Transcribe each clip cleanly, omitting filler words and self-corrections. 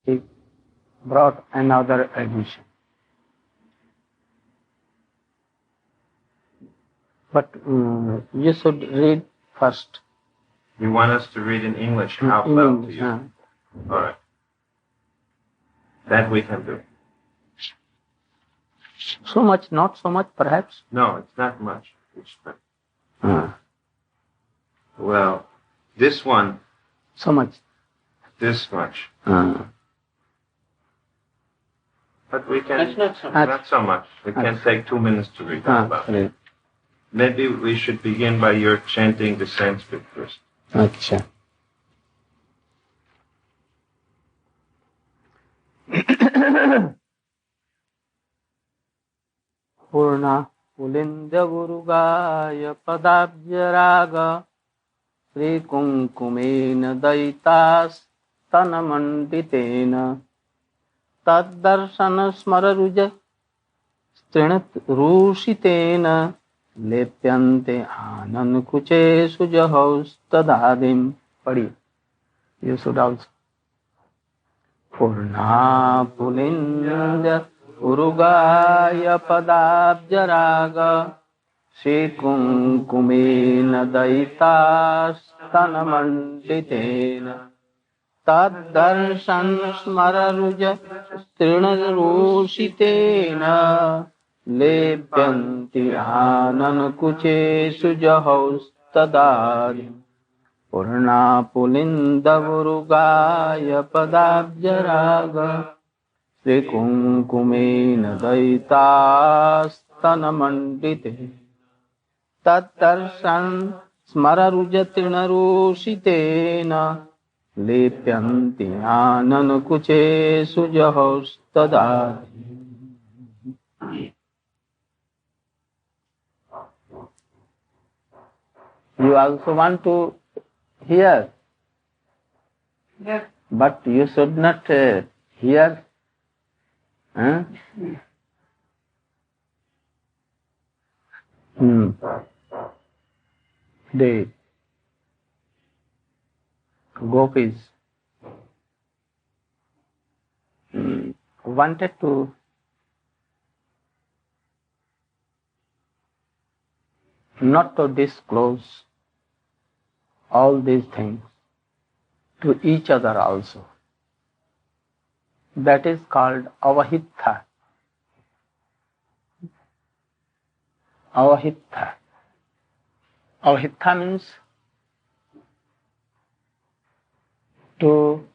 he brought another addition. But you should read first. You want us to read in English out loud to you? All right. That we can do. So much, not so much, perhaps? No, it's not much. Well, this one. So much. This much. But we can. That's not so much. We can take 2 minutes to read out loud. Maybe we should begin by your chanting the Sanskrit first. Acha. Purna Pulinda Gurugaya Padabjaraga Sri Kunkumena Daitas Tanamanditena Tad Darshana Smararuja Strinat Rushitena Lepyante Anan Kuche Sujahaus Tadadim. Padi. You should also. Purna Pulinda Urugaya Padabjaraga Sri Kunkumena Daitas Tanamanditena Tad Darshan Smararuja Strinarushitena Lepyanti Anan Kuche Sujahaus Tadadi Purna Pulinda Urugaya Padabjaraga Sri Kunkumena Daitas Tanamandite Tattarshan Smararujatrinarushitena Lepyanti Anan Kuche Sujahaus Tadadi. You also want to hear? Yes. But you should not hear. The Gopis wanted to not to disclose all these things to each other also. That is called avahitha. Avahitha. Avahitha means to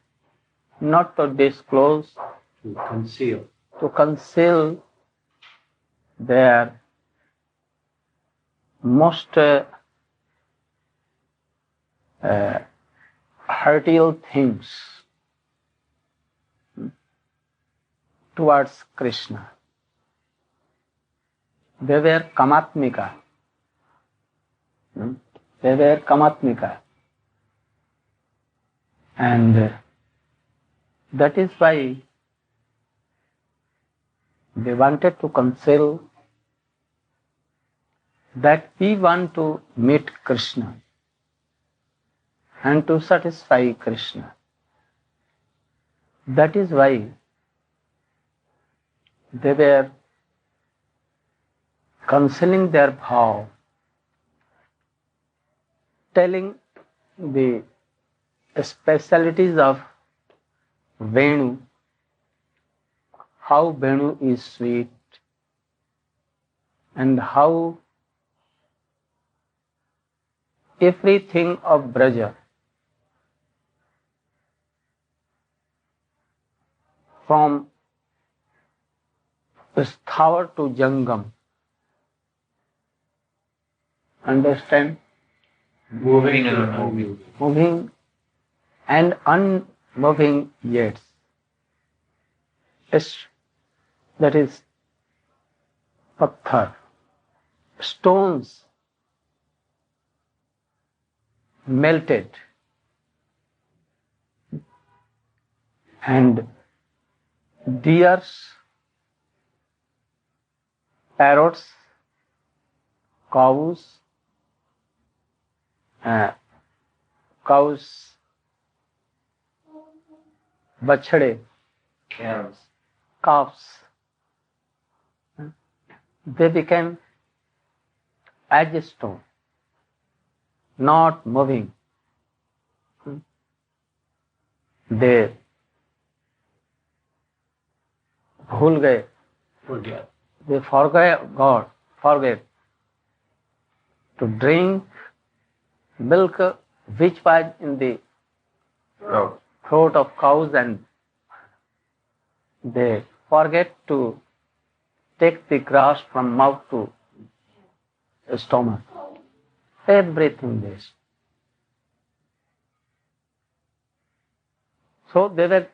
not to disclose, To conceal. to conceal their most hurtful things towards Krishna. They were kamatmika. They were kamatmika. And that is why they wanted to conceal that we want to meet Krishna and to satisfy Krishna. That is why they were concealing their bhav, telling the specialities of Venu, how Venu is sweet and how everything of Braja, from Sthava to Jangam, understand? Moving and unmoving. Moving and unmoving yet. That is patthar, stones melted and deers, parrots, cows, bachade, calves. They became as a stone, not moving. They भूल गए, they forget to drink milk which was in the throat of cows, and they forget to take the grass from mouth to stomach. Everything this. So they were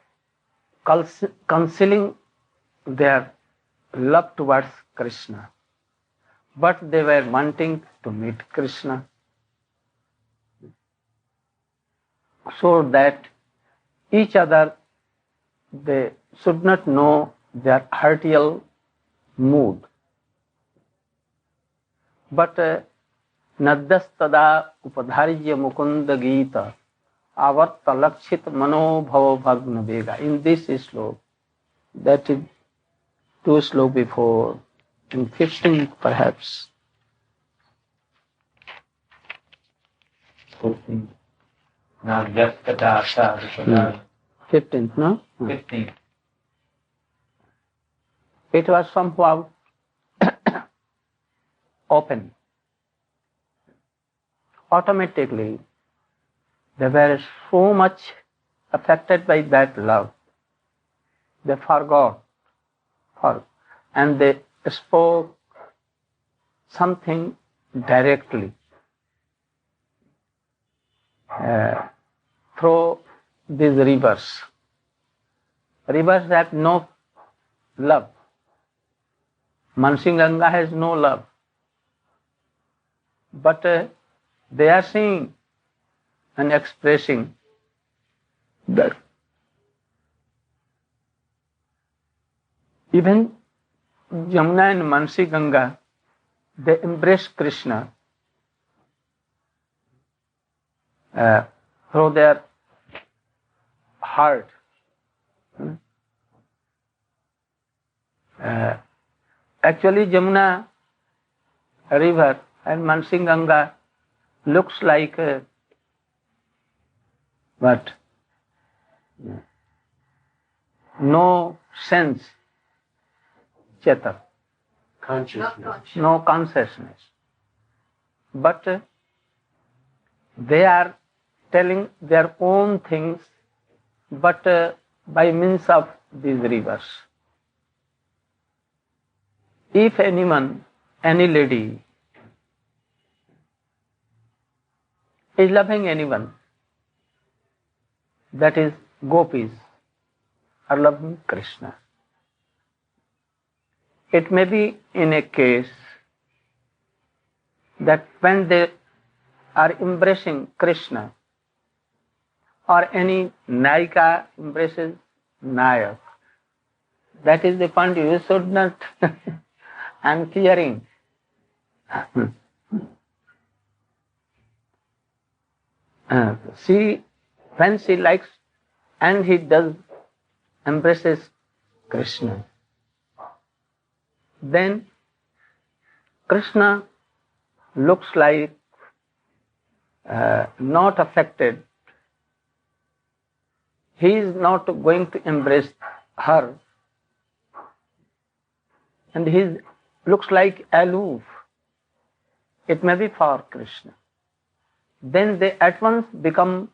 concealing their love towards Krishna, but they were wanting to meet Krishna, so that each other they should not know their heartial mood. But Naddastada upadharya mukunda gita avarta lakshit manobhava bhagna vega. In this slok, that is 2 slok before, in 15th perhaps. 14th. Now, Yaskadasa. 15th, no? 15th. It was somehow open. Automatically, they were so much affected by that love. They forgot, and they spoke something directly through these rivers. Rivers have no love. Mansinganga has no love. But they are saying and expressing that even Yamuna and Mansi Ganga, they embrace Krishna through their heart. Actually, Jamuna river and Mansi Ganga looks like what? No sense, Chetan. No consciousness. But they are telling their own things, but by means of these rivers. If anyone, any lady, is loving anyone, that is Gopis, are loving Krishna. It may be in a case that when they are embracing Krishna, or any Nayika embraces Nayak, that is the point you should not. I am clearing. She, when she likes and he does embraces Krishna, then Krishna looks like not affected. He is not going to embrace her, and he looks like aloof. It may be for Krishna. Then they at once become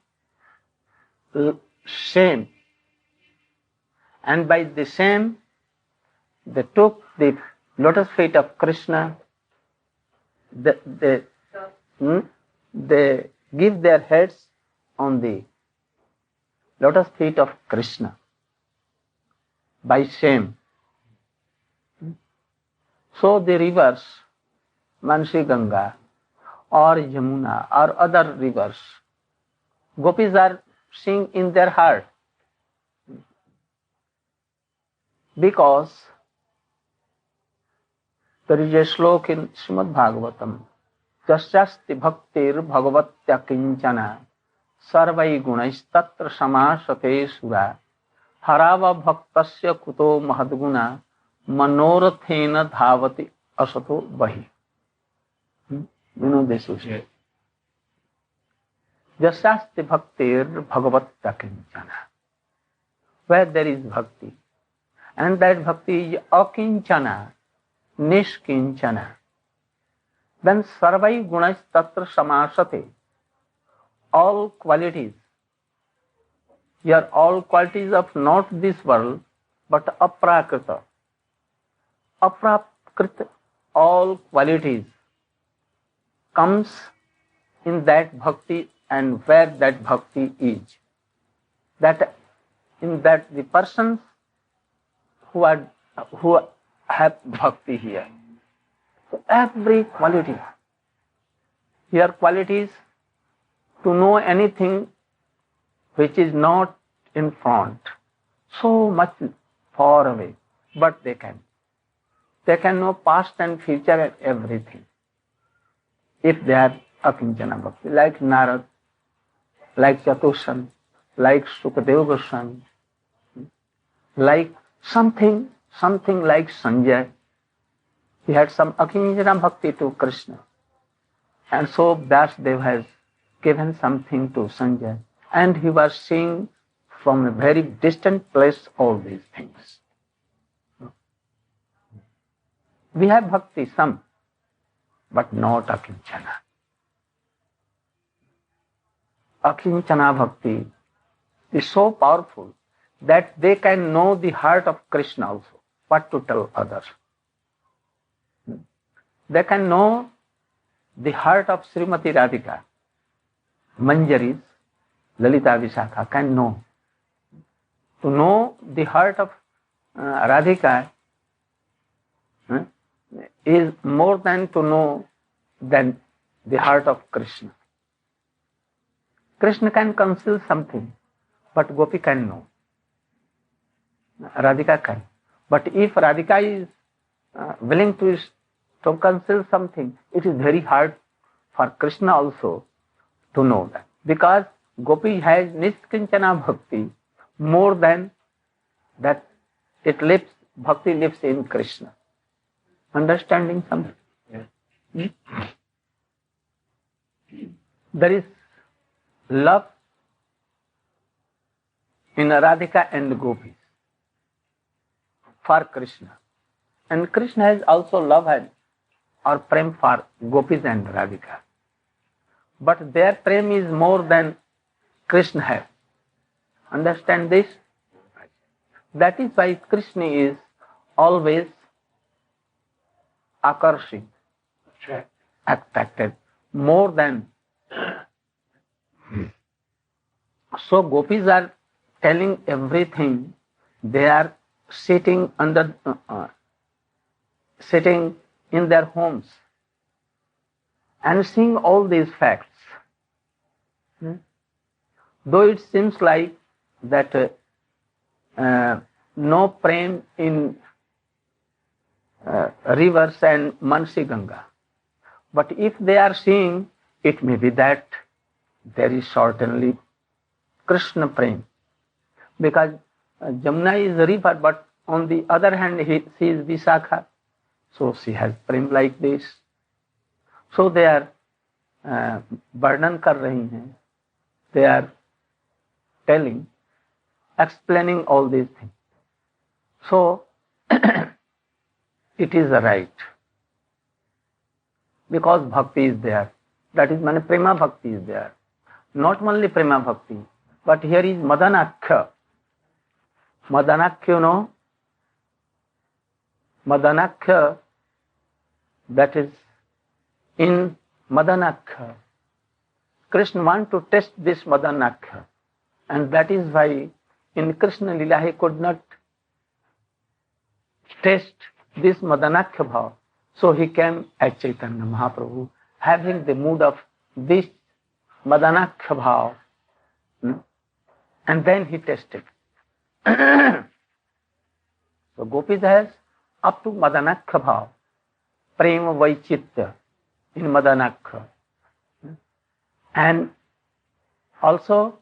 same, and by the same they took the lotus feet of Krishna. They give their heads on the lotus feet of Krishna by shame. So the rivers, Mansi Ganga or Yamuna or other rivers, Gopis are seeing in their heart, because there is a slok in Srimad Bhagavatam, Jasyasti bhaktir bhagavatya kinchana sarvai gunais tatra samasate sura हराव भक्तस्य कुतो महद्गुना मनोरथेन धावति असतो बहि. You know this is Jasasti bhaktir bhagavatta kinchana. Where there is bhakti, and that bhakti is akinchana, nishkinchana, then sarvai gunas tatra samasate. All qualities, here all qualities of not this world, but aprakrita. Aprakrita, all qualities comes in that bhakti, and where that bhakti is. That in that the persons who have bhakti here. So every quality. Here qualities to know anything which is not in front, so much far away, but they can. They can know past and future and everything. If they are akinchana bhakti, like Narad, like Chatushan, like Sukadeva Goswami, like something like Sanjay. He had some akinchana bhakti to Krishna. And so Vyasdev has given something to Sanjay. And he was seeing from a very distant place all these things. We have bhakti, some, but not akinchana. Akinchana bhakti is so powerful that they can know the heart of Krishna also, what to tell others. They can know the heart of Srimati Radhika. Manjaris, Lalita Vishakha can know. To know the heart of Radhika is more than to know than the heart of Krishna. Krishna can conceal something, but Gopi can know. Radhika can. But if Radhika is willing to conceal something, it is very hard for Krishna also to know that. Because Gopi has Nishkinchana bhakti more than that bhakti lives in Krishna. Understanding something? Yes. There is love in Radhika and Gopis for Krishna. And Krishna has also love or prem for Gopis and Radhika. But their prem is more than Krishna has. Understand this? That is why Krishna is always akarshing, attracted more than. So Gopis are telling everything. They are sitting sitting in their homes and seeing all these facts. Though it seems like that no prem in rivers and Mansi Ganga, but if they are seeing, it may be that there is certainly Krishna prem, because Jamuna is a river, but on the other hand she is Vishakha, so she has prem like this. So they are वर्णन कर रही हैं, they are telling, explaining all these things. So it is right, because bhakti is there. That is, mane prema bhakti is there. Not only prema bhakti, but here is madanakhya. Madanakhya, you know, madanakhya, that is in madanakhya. Krishna wants to test this madanakhya, and that is why in Krishna Lila he could not test this madanakhya bhav. So he came as Chaitanya Mahaprabhu, having the mood of this madanakhya bhav, and then he tested. So Gopis has up to madanakhya bhav, prema vaichitya in madanakhya, and also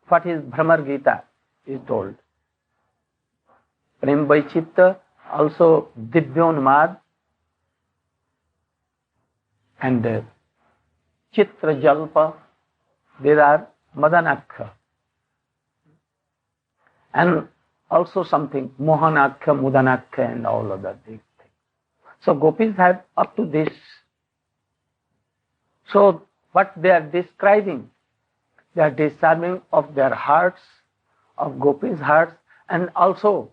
what is Brahmar Gita is told. Prem Vaichitta, also Divyonmad, and Chitra Jalpa, there are Madanakha. And also something, Mohanakha, Mudanakha, and all other things. So Gopis have up to this. So what they are describing, they are describing of their hearts, of Gopis' hearts, and also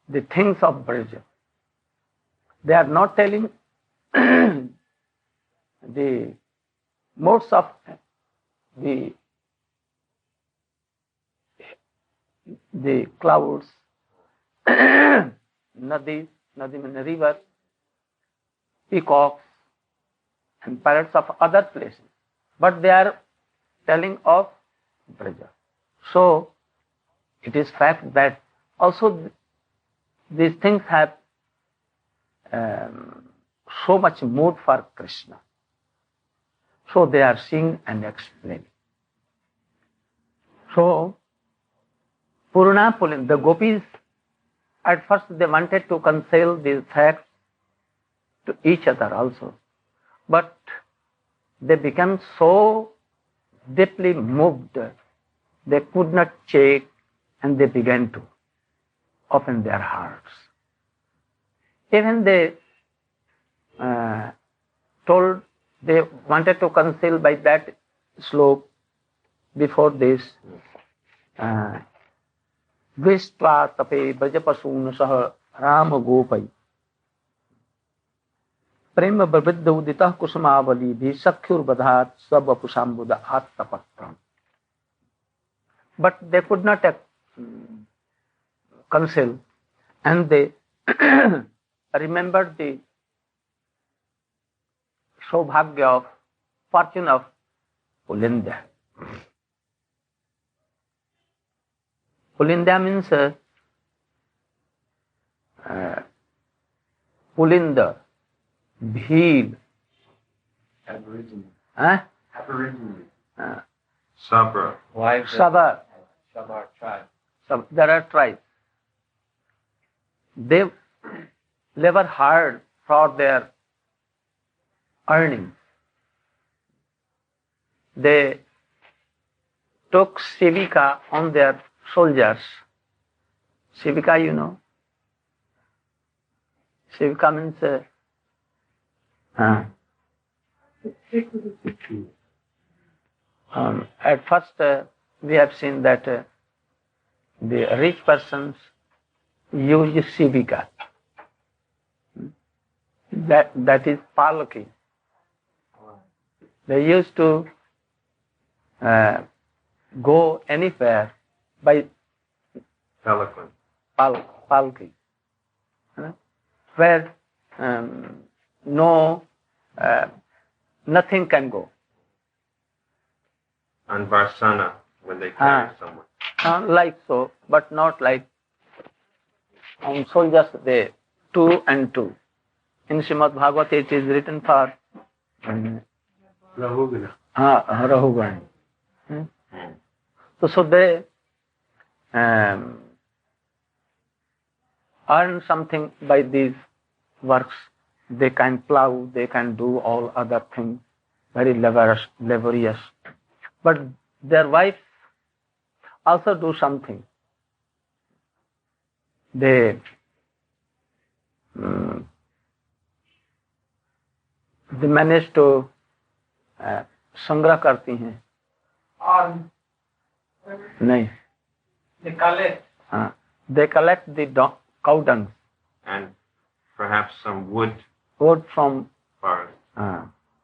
the things of Braja. They are not telling the modes of the clouds, Nadi means river, peacocks, and parrots of other places. But they are telling of Braja. So, it is fact that also these things have so much mood for Krishna. So they are seeing and explaining. So, Purna Pulindis, the Gopis, at first they wanted to conceal these facts to each other also. But they became so deeply moved, they could not check, and they began to open their hearts. Even they told they wanted to conceal by that slope before this. Vishtva tape brajapasun sah ram gopai prema babidda uditah kusumavali bhi sakhyur badhat savapusambuddha attapatram. But they could not conceal, and they remembered the Saubhagya of fortune of Pulindis. Pulindis means Pulinda, Bhil. Aboriginal. Huh? Aboriginal. Sabra. Sabar. Shabar tribe. So there are tribes. They labor hard for their earnings. They took Sivika on their soldiers. Sivika, you know? Sivika means at first we have seen that the rich persons use Sivika. That is palki. They used to go anywhere by palki, where nothing can go. And Varsana, when they carry someone. Like so, but not like on soldiers, they 2 and 2. In Srimad Bhagavata it is written for Rahugana. So they earn something by these works. They can plow, they can do all other things, very laborious. But their wives also do something. They manage to संग्रह करती हैं नहीं they collect the cow dung and perhaps some wood from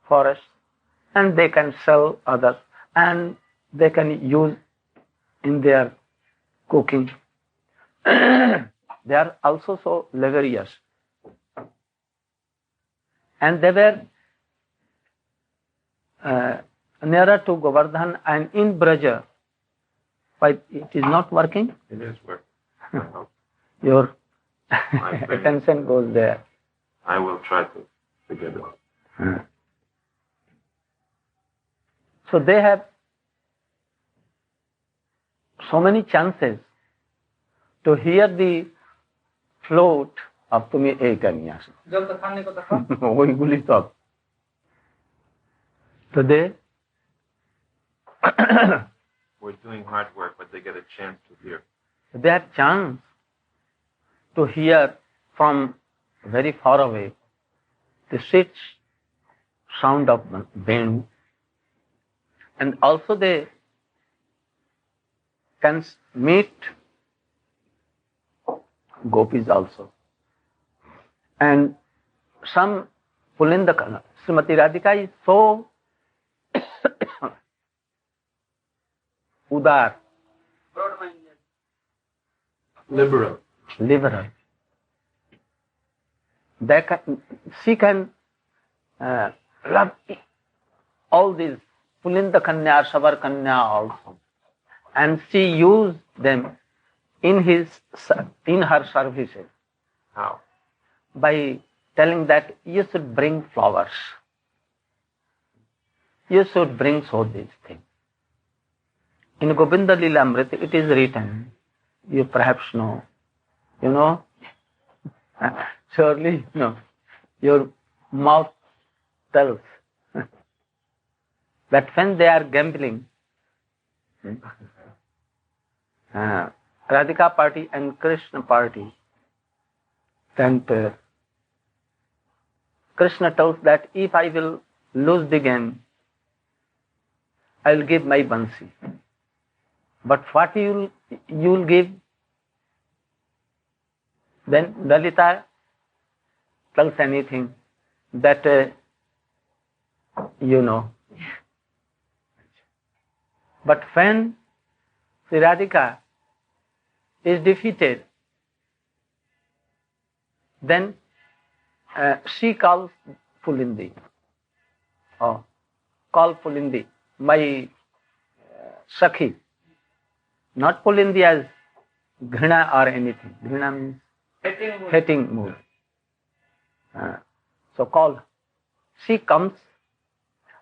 forest, and they can sell others, and they can use in their cooking. They are also so laborious, and they were nearer to Govardhan and in Braja. But it is not working? It is working. Your attention goes there. I will try to get it. So they have so many chances to hear the float of তুমি এইটা নিয়ে আসো ওইগুলি সব তো দে We're doing hard work, but they get a chance to hear. they have chance to hear from very far away the sweet sound of wind, and also they can meet gopis also. And some Pulinda, Srimati Radhika is so udar, liberal. She can love all these Pulinda Kanya, Sabar Kanya also, and she used them in her services. How? By telling that you should bring flowers, you should bring so these things. In Govinda Lilamrita it is written, you perhaps know, you know, surely you know, your mouth tells that when they are gambling, Radhika party and Krishna party, then Krishna tells that if I will lose the game, I will give my bansi. But what you will give? Then Lalita tells anything that you know. But when Sri Radhika is defeated, then she calls Pulindi. Oh, call Pulindi, my Sakhi. Not Pulindi as Ghrina or anything. Ghrina means hating mood. So call. She comes,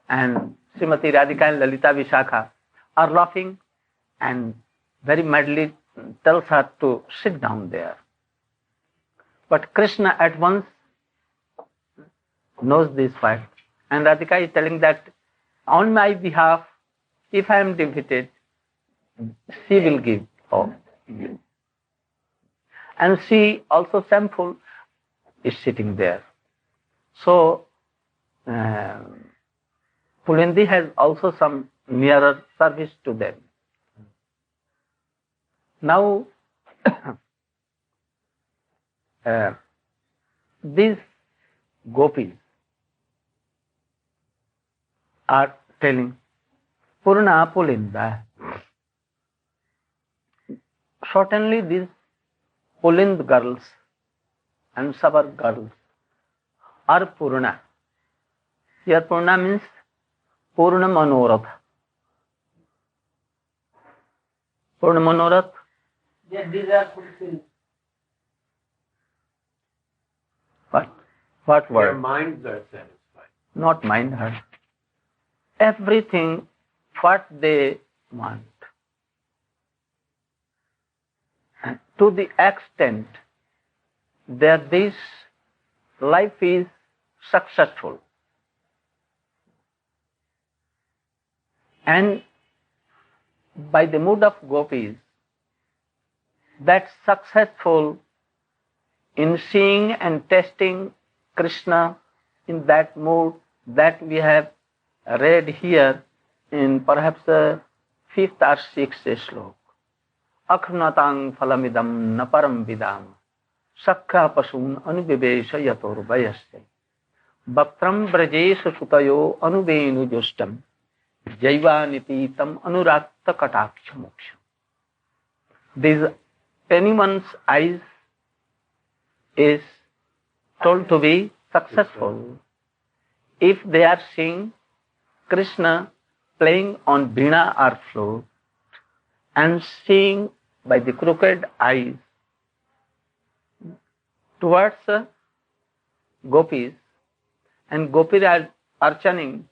and Srimati Radhika and Lalita Vishakha are laughing and very madly tells her to sit down there. But Krishna at once knows this fact, and Radhika is telling that on my behalf, if I am defeated, she will give. Oh. And she also shameful is sitting there. So Pulindi has also some nearer service to them. Now these gopis are telling Purna Pulinda. Certainly these Pulind girls and Sabar girls are Purna. Here Purna means Purna Manorath. Purna Manorath? Their desire fulfilled. What word? Their minds are satisfied. Not mind her. Everything what they want. And to the extent that this life is successful. And by the mood of gopis, that successful in seeing and tasting Krishna in that mood that we have read here in perhaps the 5th or 6th slok. Akhnatang phalamidam naparam vidam sakha pasun anubivesha yator vayasya bhaktram brajesha sutayo anubenu justam jaivaniti tam anurakta kataksha moksha. This anyone's eyes is told to be successful if they are seeing Krishna playing on veena or flute and seeing by the crooked eyes towards gopis, and gopis are archaning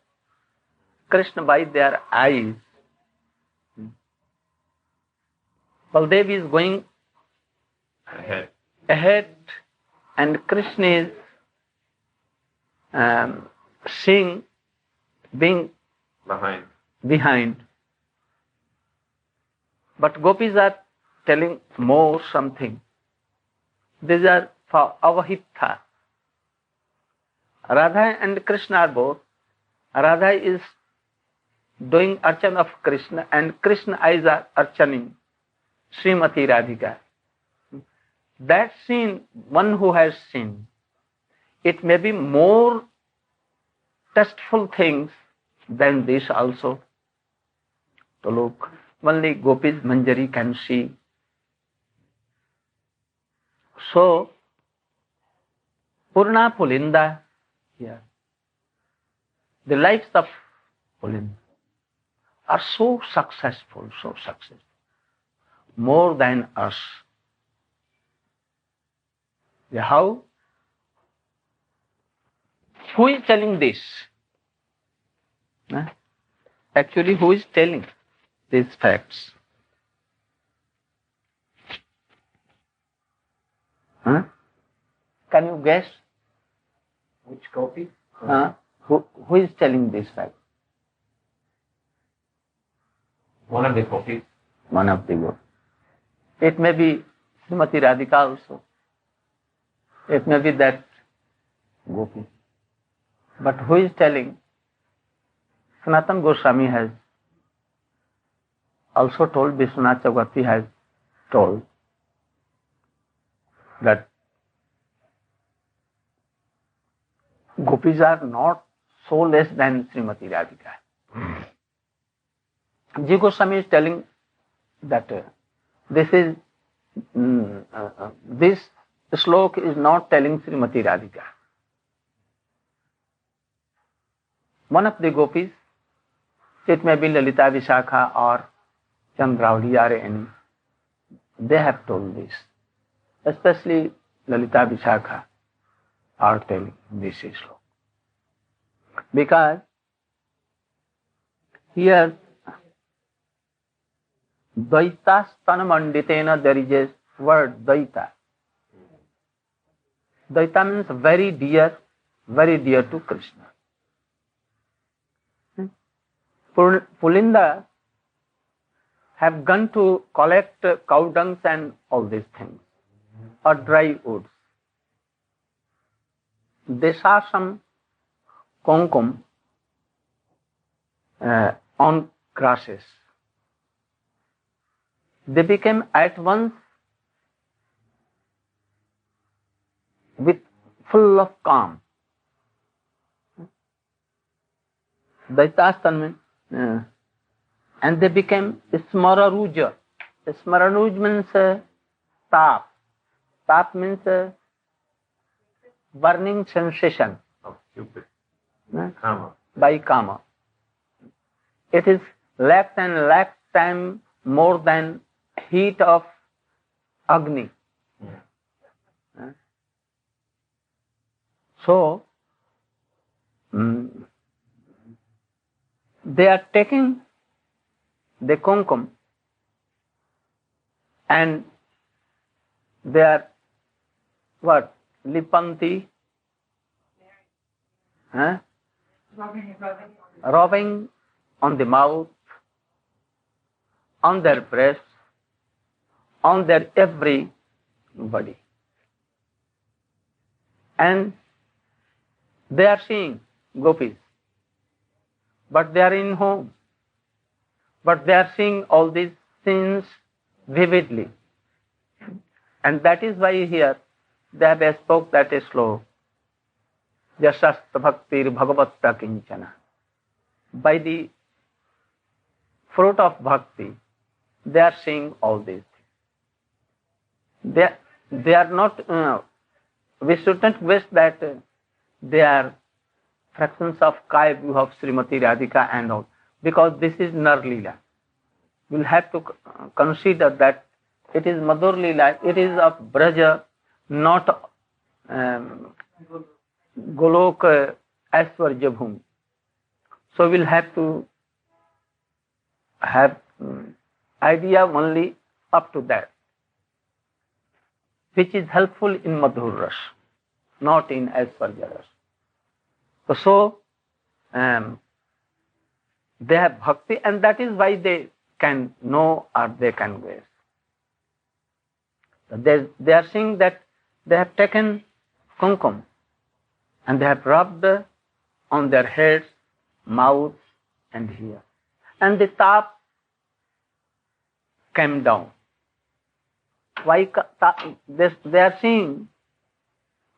Krishna by their eyes. Baldev is going ahead and Krishna is seeing, being behind. But Gopis are telling more something. These are for Avahitha. Radha and Krishna are both. Radha is doing archan of Krishna and Krishna is archaning Srimati Radhika. That scene, one who has seen, it may be more tasteful things than this also. To look, only Gopis Manjari can see. So, Purna Pulinda here. The lives of Pulinda are so successful, more than us. How? Who is telling this? Actually, who is telling these facts? Can you guess? Which Gopi? Who is telling this fact? One of the Gopis. One of the Gopis. It may be Srimati Radhika also. It may be that Gopi. But who is telling? Sanatana Goswami has also told, Vishwanath Chakravarti has told that Gopis are not so less than Srimati Radhika. Ji Goswami is telling that this slok is not telling Srimati Radhika. One of the Gopis, it may be Lalita Vishakha or Chandravali or any, they have told this. Especially Lalita Vishakha are telling this slok. Because here, Dvaita Stanamanditena, there is a word Dvaita. Dvaita means very dear to Krishna. Pulinda have gone to collect cow dungs and all these things, or dry woods. They saw some kumkum on grasses. They became at once full of calm. Daitastan means, and they became Smararuja. Smararuj means tap. Tap means burning sensation. Of Cupid. By Kama. It is lacked and lacked time more than heat of Agni. So, they are taking the kumkum and they are what? Lipanti? Rubbing on the mouth, on their breasts, on their every body. And they are seeing Gopis, but they are in home. But they are seeing all these scenes vividly. And that is why here they have spoke that slok. Jasasta bhaktir bhagavatta kinchana. By the fruit of bhakti, they are seeing all these things. They are not, we shouldn't wish that they are fractions of Kaya view of Srimati Radhika and all, because this is Nar Leela. You will have to consider that it is Madhur Leela, it is of Braja, not Golok Aishwarya Bhumi. So we will have to have idea only up to that, which is helpful in Madhur Ras, not in Aishwarya Ras. So they have bhakti, and that is why they can know or they can guess. They are saying that they have taken kumkum and they have rubbed on their heads, mouth, and here, and the tap came down. Why they are saying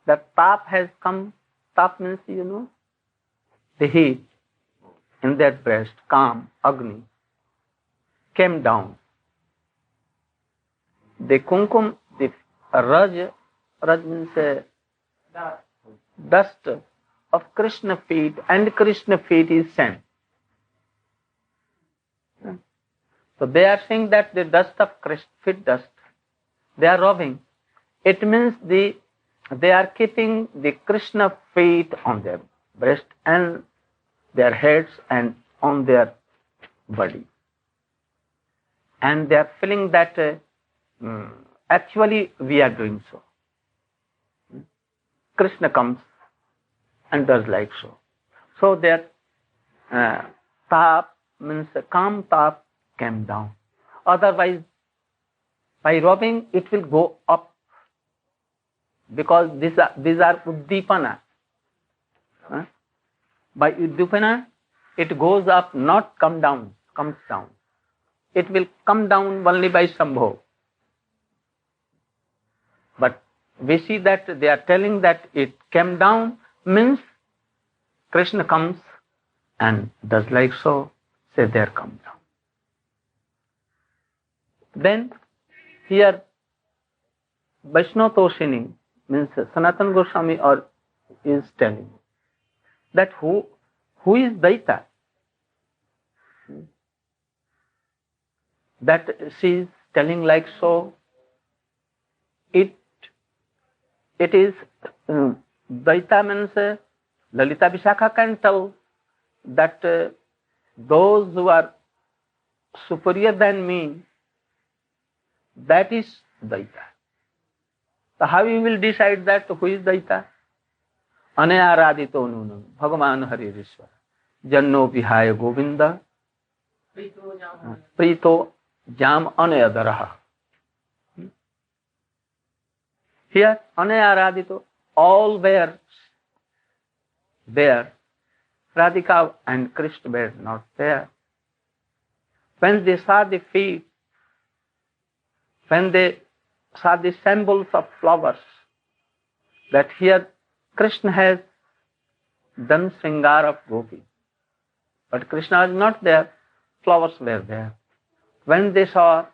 that tap has come. Tap means, the heat in their breast, calm, Agni, came down. The kumkum, the Raj means dust of Krishna feet, and Krishna feet is sand. So they are saying that the dust of Krishna feet dust, they are rubbing. It means they are keeping the Krishna feet on their breast and their heads and on their body. And they are feeling that actually we are doing so. Krishna comes and does like so. So their tap means calm tap came down. Otherwise, by rubbing, it will go up, because these are uddipana. By uddipana, it goes up, not come down, comes down. It will come down only by Sambho. But we see that they are telling that it came down means Krishna comes and does like so, say there come down. Then here Vaishnava Toshini means Sanatana Goswami is telling that who is Daita? That she is telling like so. It is Daita means Lalita Vishakha can tell that those who are superior than me, that is Daita. So how you will decide that who is Daita? Anaya Radito Nunam Bhagavan Hari Rishwara Janno Vihaya Govinda Prito Jam Anaya Daraha. Here Anaya Radito, all were there. Radhika and Krishna were not there. When they saw the feet, when they saw the symbols of flowers, that here Krishna has done Sringar of Gopi, but Krishna is not there, flowers were there. When they saw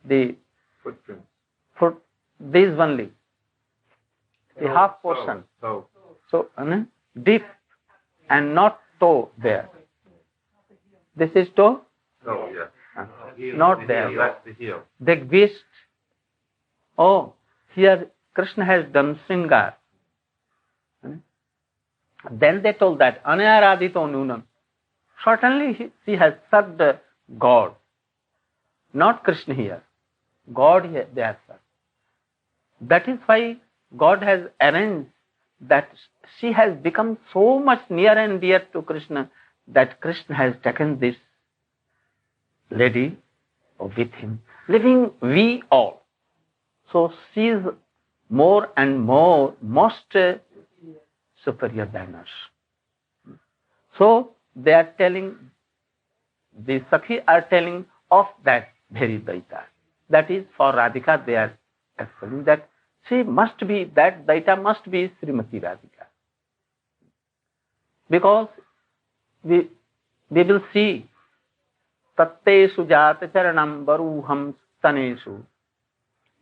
the Footprints. these only, the half portion, So. so deep and not toe there. This is toe? Oh, yeah. Not there. That's the heel. They wished, oh, here Krishna has done Sringar. Then they told that, Anayaradito Nunam. Certainly she has served God. Not Krishna here. God here they have served. That is why God has arranged that she has become so much near and dear to Krishna that Krishna has taken this lady with him, leaving we all. So she is more and more most superior than us. So they are telling, the Sakhi are telling of that very Daita. That is for Radhika they are explaining that she must be, that Daita must be Srimati Radhika. Because we will see Tatte Sujata Charanam Baruham Staneshu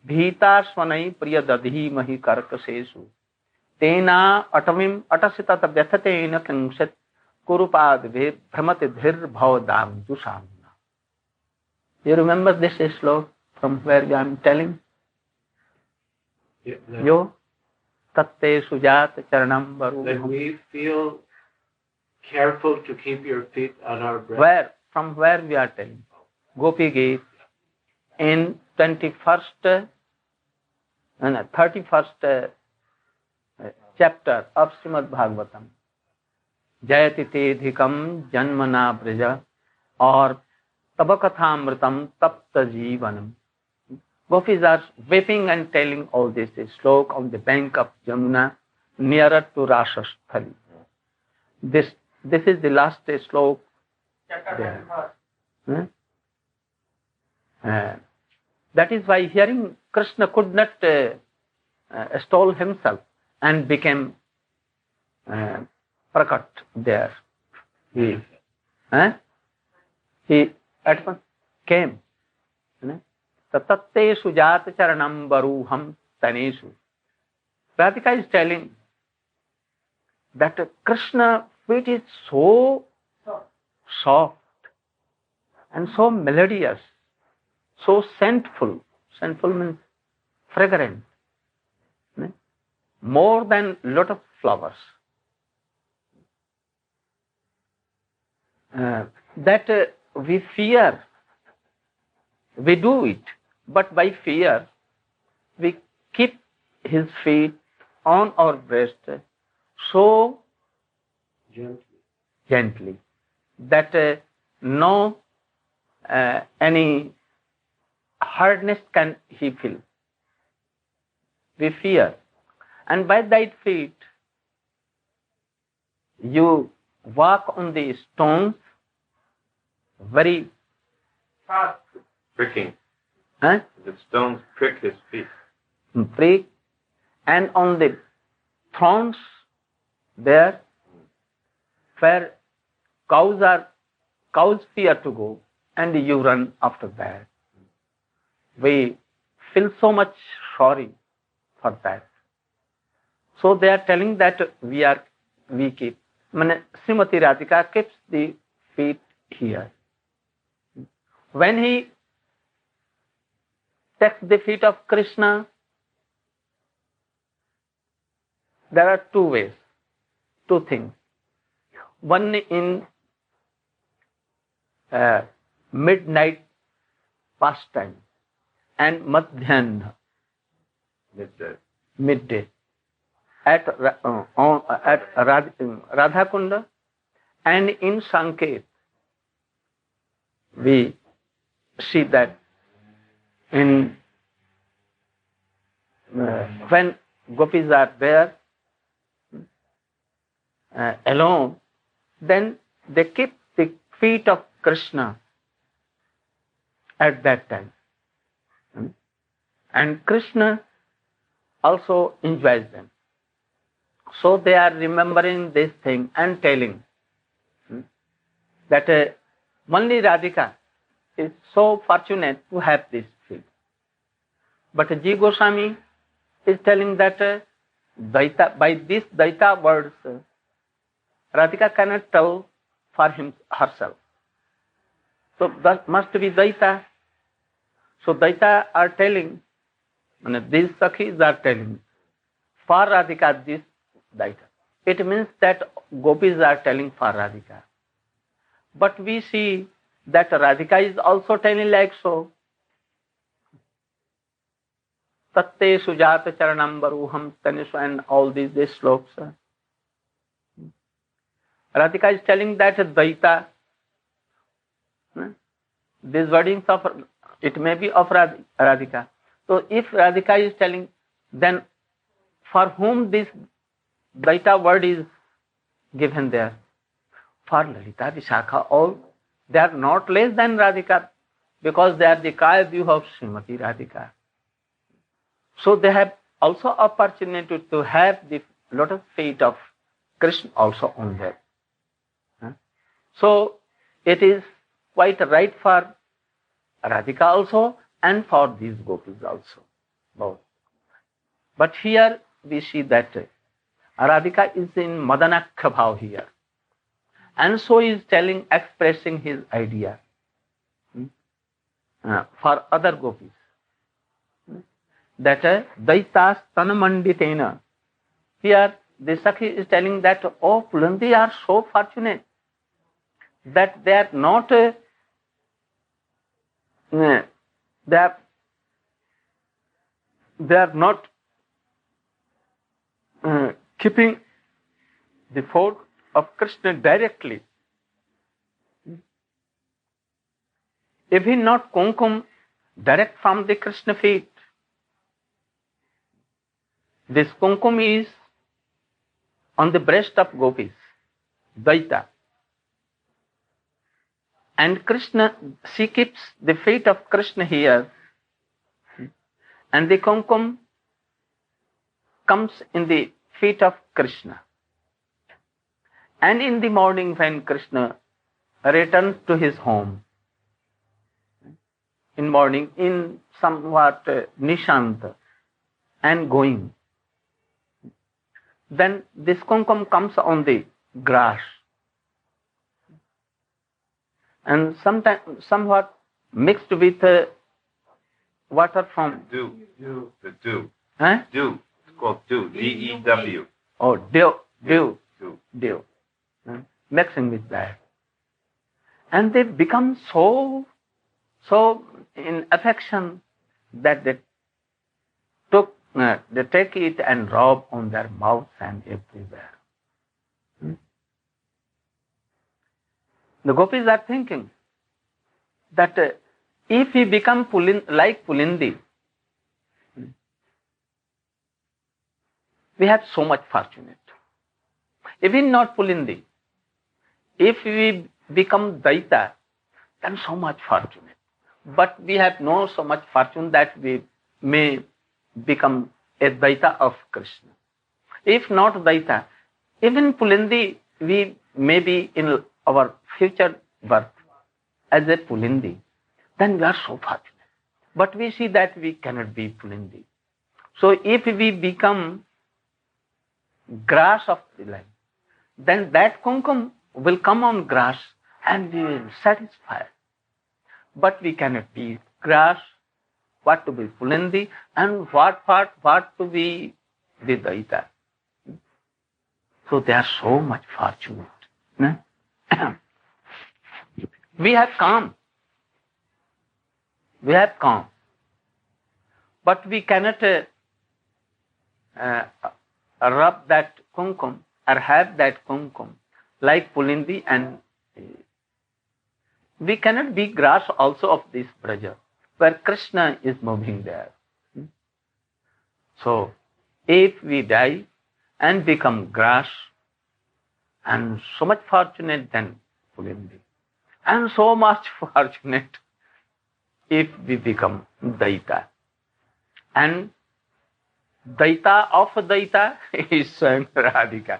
Bhita Swanai Priyadadhi Mahi Karkasesu Tena Atamim Atasitata Vyathatena Kingshat Kurupad Bhramati Dhir Bhavadam Jusamna. You remember this slok from where I am telling? Yo Tatte Sujata Charanam Baruham. That we feel careful to keep your feet on our breast. Where? From where we are telling? Gopi Gate in 21st and 31st chapter of Srimad Bhagavatam. Jayati te dhikam janmana praja or tabakathamritam tapta jivanam. Gopis are weeping and telling all this slok on the bank of Jamuna nearer to Rasasthali. This is the last slok there. That is why hearing Krishna could not stall himself and became prakat there. He at once came. Tatteshu jat charanam baruham taneshu. Radhika is telling that Krishna feet is so soft and so melodious, so scentful. Scentful means fragrant, more than lot of flowers. That we fear, we do it, but by fear we keep his feet on our breast so gently that no any hardness can he feel. We fear, and by that feet you walk on the stones very fast, pricking. The stones prick his feet. Prick, and on the thorns there where cows fear to go, and you run after that. We feel so much sorry for that. So they are telling that we keep. Srimati Radhika keeps the feet here. When he takes the feet of Krishna, there are two ways, two things. One in midnight pastime and madhyana, midday at Radha Kunda, and in Sanket we see that in when Gopis are there alone, then they keep the feet of Krishna at that time. And Krishna also enjoys them. So they are remembering this thing and telling that only Radhika is so fortunate to have this feet. But Ji Goswami is telling that Daita, by these Daita words, Radhika cannot tell for herself. So that must be Daita. So Daita are telling, these Sakhis are telling, for Radhika this Daita. It means that Gopis are telling for Radhika. But we see that Radhika is also telling like so. Tatte sujata charanam baruham tanishu, and all these sloks. Radhika is telling that Daita, these wordings of, it may be of Radhika. So if Radhika is telling, then for whom this Daita word is given there? For Lalita, Vishakha, all, they are not less than Radhika because they are the Kaya view of Srimati Radhika. So they have also opportunity to have the lotus feet of Krishna also on them. So it is quite right for Radhika also and for these Gopis also, both. But here we see that Radhika is in Madanakha bhav here. And so he is telling, expressing his idea for other Gopis. That Daitas Tanamanditena. Here the Sakhi is telling that, oh, Pulindis are so fortunate that they are not, they are they are not keeping the foot of Krishna directly. If he not kumkum direct from the Krishna feet, this kumkum is on the breast of Gopis, Daita. And Krishna, she keeps the feet of Krishna here, and the kumkum comes in the feet of Krishna. And in the morning when Krishna returns to his home, in morning, in somewhat nishant and going, then this kumkum comes on the grass and sometimes somewhat mixed with water from Dew. The dew. Huh? Dew. It's called dew. D-E-W. Oh, dew. Dew. Mixing with that. And they become so in affection that they take it and rub on their mouths and everywhere. The Gopis are thinking that if we become like Pulindi, we have so much fortunate. Even not Pulindi, if we become Daita, then so much fortunate. But we have no so much fortune that we may become a Daita of Krishna. If not Daita, even Pulindi, we may be in our future birth as a Pulindi, then we are so fortunate. But we see that we cannot be Pulindi. So if we become grass of the land, then that kumkum will come on grass and we will satisfy. But we cannot be grass, what to be Pulindi, and what to be the Daita. So they are so much fortunate. No? We have calm. But we cannot rub that kumkum or have that kumkum like Pulindi, and we cannot be grass also of this Braja where Krishna is moving there. So if we die and become grass, and so much fortunate than Pulindi, and so much fortunate if we become Daita. And Daita of Daita is Swayam Radhika.